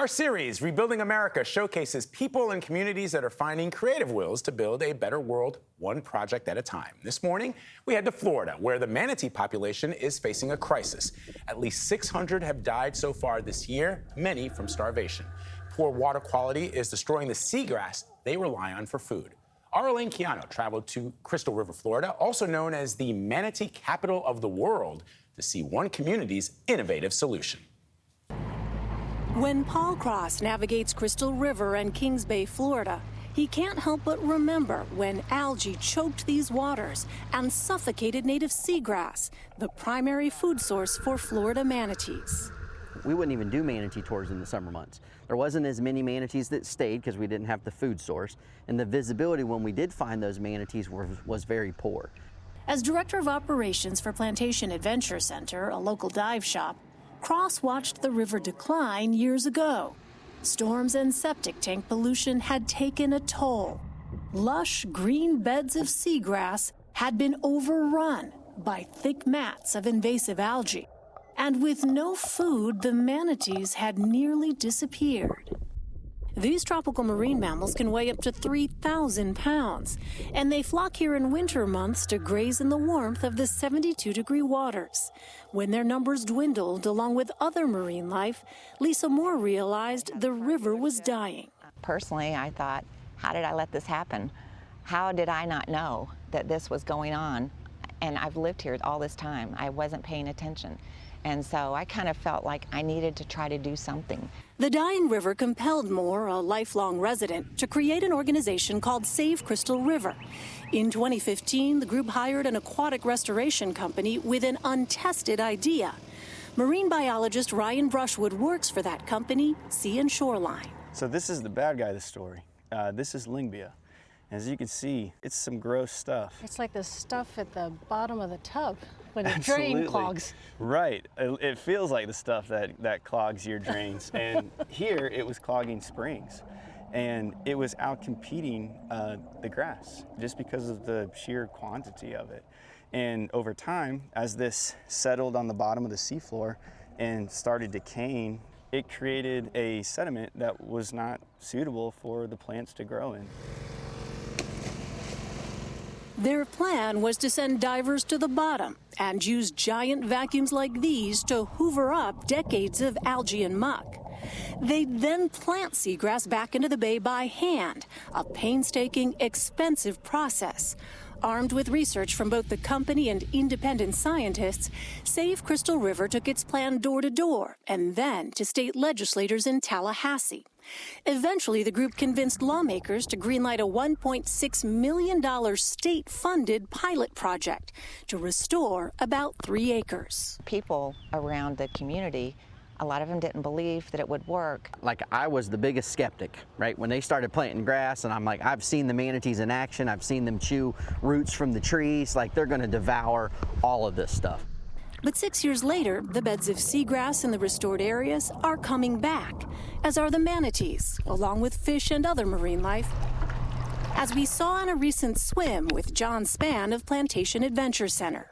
Our series, Rebuilding America, showcases people and communities that are finding creative wills to build a better world, one project at a time. This morning, we head to Florida, where the manatee population is facing a crisis. At least 600 have died so far this year, many from starvation. Poor water quality is destroying the seagrass they rely on for food. Our Elaine Quijano traveled to Crystal River, Florida, also known as the manatee capital of the world, to see one community's innovative solution. When Paul Cross navigates Crystal River and Kings Bay, Florida, he can't help but remember when algae choked these waters and suffocated native seagrass, the primary food source for Florida manatees. We wouldn't even do manatee tours in the summer months. There wasn't as many manatees that stayed because we didn't have the food source, and the visibility when we did find those manatees was very poor. As director of operations for Plantation Adventure Center, a local dive shop, Cross watched the river decline years ago. Storms and septic tank pollution had taken a toll. Lush green beds of seagrass had been overrun by thick mats of invasive algae. And with no food, the manatees had nearly disappeared. These tropical marine mammals can weigh up to 3,000 pounds, and they flock here in winter months to graze in the warmth of the 72-degree waters. When their numbers dwindled, along with other marine life, Lisa Moore realized the river was dying. Personally, I thought, how did I let this happen? How did I not know that this was going on? And I've lived here all this time. I wasn't paying attention. And so I kind of felt like I needed to try to do something. The dying river compelled Moore, a lifelong resident, to create an organization called Save Crystal River. In 2015, the group hired an aquatic restoration company with an untested idea. Marine biologist Ryan Brushwood works for that company, Sea and Shoreline. So this is the bad guy of the story. This is Lingbia. As you can see, it's some gross stuff. It's like the stuff at the bottom of the tub when the drain clogs. Right. It feels like the stuff that clogs your drains. And here it was clogging springs. And it was out-competing the grass just because of the sheer quantity of it. And over time, as this settled on the bottom of the seafloor and started decaying, it created a sediment that was not suitable for the plants to grow in. Their plan was to send divers to the bottom and use giant vacuums like these to hoover up decades of algae and muck. They'd then plant seagrass back into the bay by hand, a painstaking, expensive process. Armed with research from both the company and independent scientists, Save Crystal River took its plan door to door and then to state legislators in Tallahassee. Eventually, the group convinced lawmakers to greenlight a $1.6 million state-funded pilot project to restore about 3 acres. People around the community, a lot of them didn't believe that it would work. Like, I was the biggest skeptic, right? When they started planting grass, and I'm like, I've seen the manatees in action. I've seen them chew roots from the trees. Like, they're going to devour all of this stuff. But 6 years later, the beds of seagrass in the restored areas are coming back, as are the manatees, along with fish and other marine life, as we saw on a recent swim with John Spann of Plantation Adventure Center.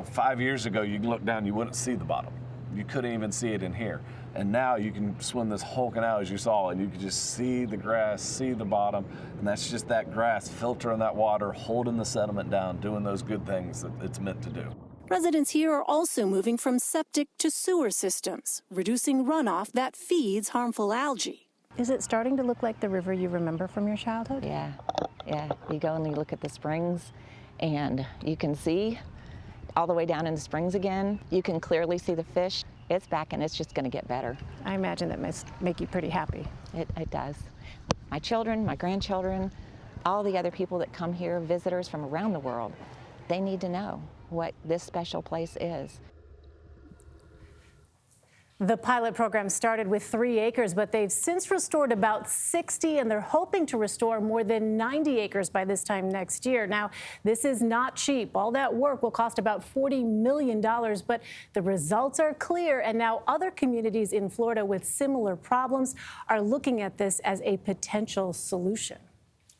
5 years ago, you can look down, you wouldn't see the bottom. You couldn't even see it in here. And now you can swim this whole canal as you saw, and you can just see the grass, see the bottom, and that's just that grass filtering that water, holding the sediment down, doing those good things that it's meant to do. Residents here are also moving from septic to sewer systems, reducing runoff that feeds harmful algae. Is it starting to look like the river you remember from your childhood? Yeah. You go and you look at the springs, and you can see all the way down in the springs again. You can clearly see the fish. It's back, and it's just going to get better. I imagine that must make you pretty happy. It does. My children, my grandchildren, all the other people that come here, visitors from around the world, they need to know what this special place is. The pilot program started with 3 acres, but they've since restored about 60, and they're hoping to restore more than 90 acres by this time next year. Now, this is not cheap. All that work will cost about $40 million, but the results are clear, and now other communities in Florida with similar problems are looking at this as a potential solution.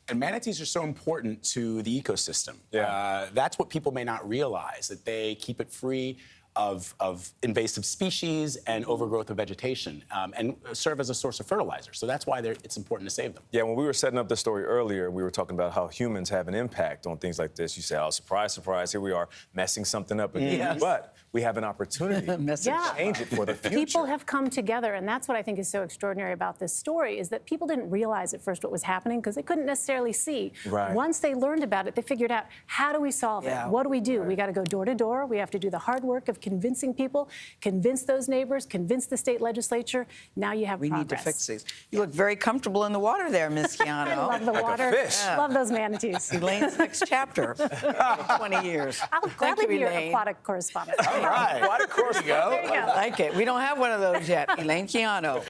And manatees are so important to the ecosystem. That's what people may not realize, that they keep it free of invasive species and overgrowth of vegetation, and serve as a source of fertilizer. So that's why it's important to save them. Yeah, when we were setting up the story earlier, we were talking about how humans have an impact on things like this. You say, oh, surprise, surprise, here we are messing something up again. Yes. But we have an opportunity to change it for the future. People have come together, and that's what I think is so extraordinary about this story, is that people didn't realize at first what was happening because they couldn't necessarily see. Right. Once they learned about it, they figured out, how do we solve it? What do we do? We got to go door to door. We have to do the hard work of convincing people, convince those neighbors, convince the state legislature. Now you have progress. We need to fix these. You look very comfortable in the water there, Miss Quijano. I love the water. fish. Love those manatees. Elaine's next chapter for 20 years. I'll gladly you, be your Elaine. aquatic correspondent. All right. Of course, There you go. There you go. I like it. We don't have one of those yet. Elaine Quijano.